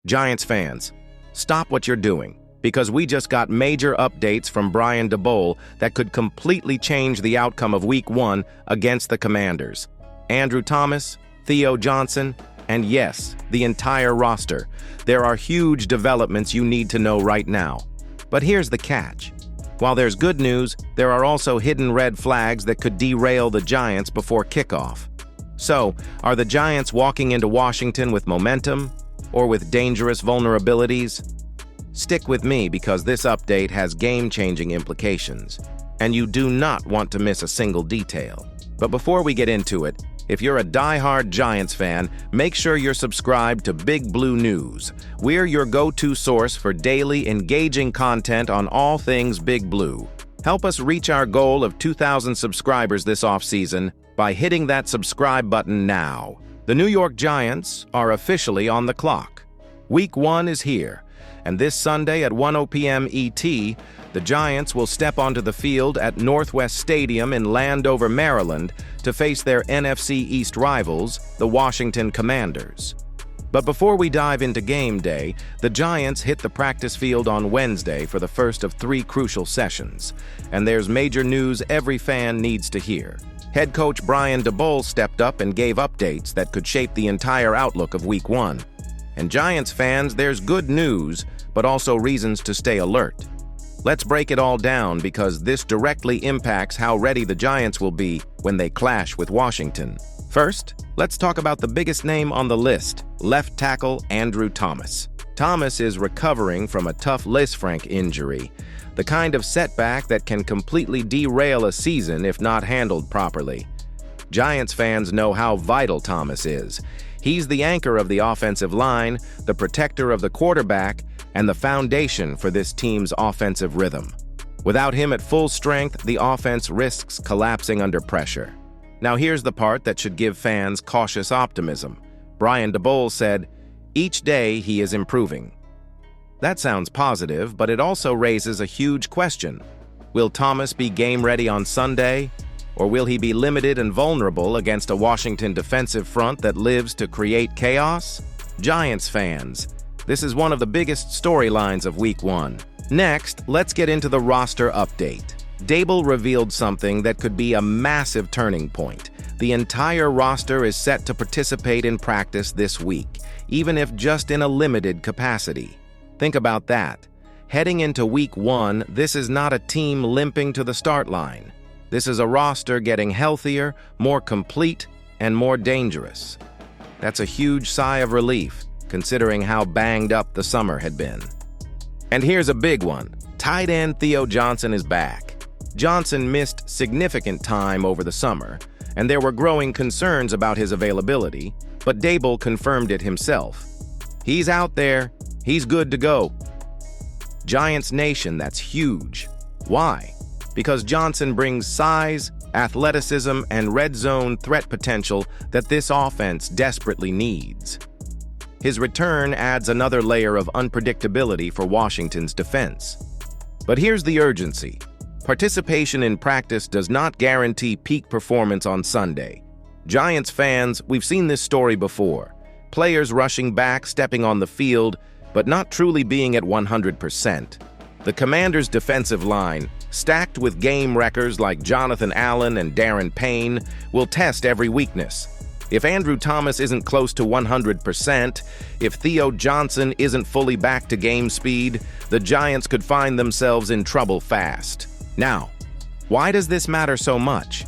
Giants fans, stop what you're doing, because we just got major updates from Brian Daboll that could completely change the outcome of Week 1 against the Commanders. Andrew Thomas, Theo Johnson, and yes, the entire roster. There are huge developments you need to know right now. But here's the catch. While there's good news, there are also hidden red flags that could derail the Giants before kickoff. So, are the Giants walking into Washington with momentum or with dangerous vulnerabilities? Stick with me because this update has game-changing implications, and you do not want to miss a single detail. But before we get into it, if you're a die-hard Giants fan, make sure you're subscribed to Big Blue News. We're your go-to source for daily, engaging content on all things Big Blue. Help us reach our goal of 2,000 subscribers this offseason by hitting that subscribe button now. The New York Giants are officially on the clock. Week 1 is here, and this Sunday at 1:00 p.m. ET, the Giants will step onto the field at Northwest Stadium in Landover, Maryland, to face their NFC East rivals, the Washington Commanders. But before we dive into game day, the Giants hit the practice field on Wednesday for the first of 3 crucial sessions, and there's major news every fan needs to hear. Head coach Brian Daboll stepped up and gave updates that could shape the entire outlook of Week 1. And Giants fans, there's good news, but also reasons to stay alert. Let's break it all down because this directly impacts how ready the Giants will be when they clash with Washington. First, let's talk about the biggest name on the list, left tackle Andrew Thomas. Thomas is recovering from a tough Lisfranc injury, the kind of setback that can completely derail a season if not handled properly. Giants fans know how vital Thomas is. He's the anchor of the offensive line, the protector of the quarterback, and the foundation for this team's offensive rhythm. Without him at full strength, the offense risks collapsing under pressure. Now here's the part that should give fans cautious optimism. Brian Daboll said, "Each day he is improving." That sounds positive, but it also raises a huge question. Will Thomas be game-ready on Sunday? Or will he be limited and vulnerable against a Washington defensive front that lives to create chaos? Giants fans, this is one of the biggest storylines of Week 1. Next, let's get into the roster update. Daboll revealed something that could be a massive turning point. The entire roster is set to participate in practice this week, even if just in a limited capacity. Think about that. Heading into Week 1, this is not a team limping to the start line. This is a roster getting healthier, more complete, and more dangerous. That's a huge sigh of relief, considering how banged up the summer had been. And here's a big one. Tight end Theo Johnson is back. Johnson missed significant time over the summer, and there were growing concerns about his availability, but Daboll confirmed it himself. He's out there. He's good to go. Giants Nation, that's huge. Why? Because Johnson brings size, athleticism, and red zone threat potential that this offense desperately needs. His return adds another layer of unpredictability for Washington's defense. But here's the urgency. Participation in practice does not guarantee peak performance on Sunday. Giants fans, we've seen this story before. Players rushing back, stepping on the field, but not truly being at 100%. The Commanders' defensive line, stacked with game wreckers like Jonathan Allen and Darren Payne, will test every weakness. If Andrew Thomas isn't close to 100%, if Theo Johnson isn't fully back to game speed, the Giants could find themselves in trouble fast. Now, why does this matter so much?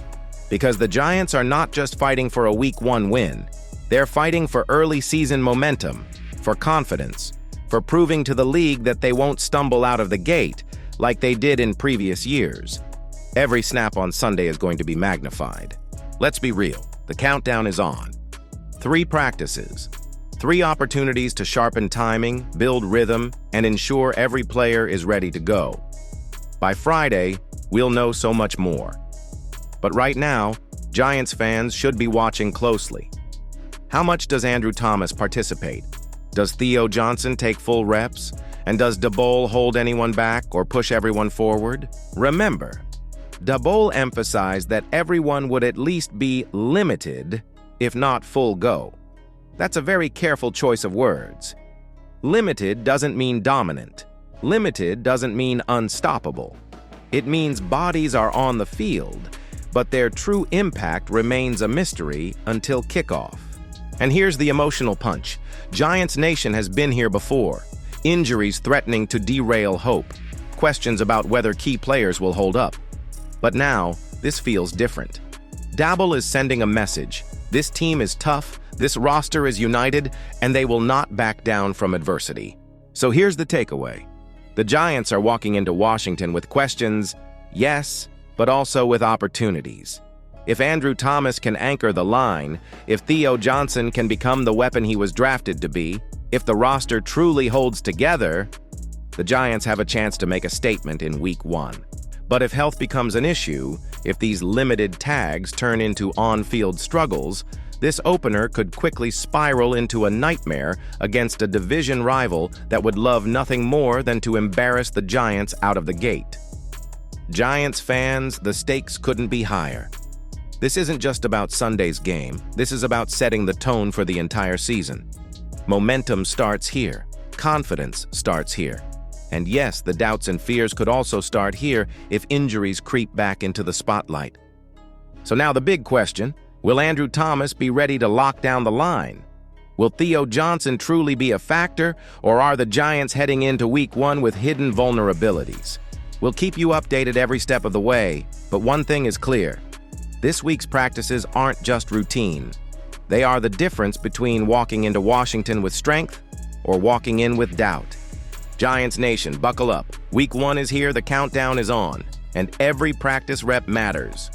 Because the Giants are not just fighting for a Week 1 win. They're fighting for early season momentum, for confidence, for proving to the league that they won't stumble out of the gate like they did in previous years. Every snap on Sunday is going to be magnified. Let's be real, the countdown is on. 3 practices, 3 opportunities to sharpen timing, build rhythm, and ensure every player is ready to go. By Friday, we'll know so much more. But right now, Giants fans should be watching closely. How much does Andrew Thomas participate? Does Theo Johnson take full reps? And does Daboll hold anyone back or push everyone forward? Remember, Daboll emphasized that everyone would at least be limited, if not full go. That's a very careful choice of words. Limited doesn't mean dominant. Limited doesn't mean unstoppable. It means bodies are on the field, but their true impact remains a mystery until kickoff. And here's the emotional punch. Giants Nation has been here before. Injuries threatening to derail hope. Questions about whether key players will hold up. But now, this feels different. Daboll is sending a message. This team is tough, this roster is united, and they will not back down from adversity. So here's the takeaway. The Giants are walking into Washington with questions, yes, but also with opportunities. If Andrew Thomas can anchor the line, if Theo Johnson can become the weapon he was drafted to be, if the roster truly holds together, the Giants have a chance to make a statement in Week 1. But if health becomes an issue, if these limited tags turn into on-field struggles, this opener could quickly spiral into a nightmare against a division rival that would love nothing more than to embarrass the Giants out of the gate. Giants fans, the stakes couldn't be higher. This isn't just about Sunday's game. This is about setting the tone for the entire season. Momentum starts here. Confidence starts here. And yes, the doubts and fears could also start here if injuries creep back into the spotlight. So now the big question, will Andrew Thomas be ready to lock down the line? Will Theo Johnson truly be a factor, or are the Giants heading into Week 1 with hidden vulnerabilities? We'll keep you updated every step of the way, but one thing is clear. This week's practices aren't just routine. They are the difference between walking into Washington with strength or walking in with doubt. Giants Nation, buckle up. Week 1 is here, the countdown is on, and every practice rep matters.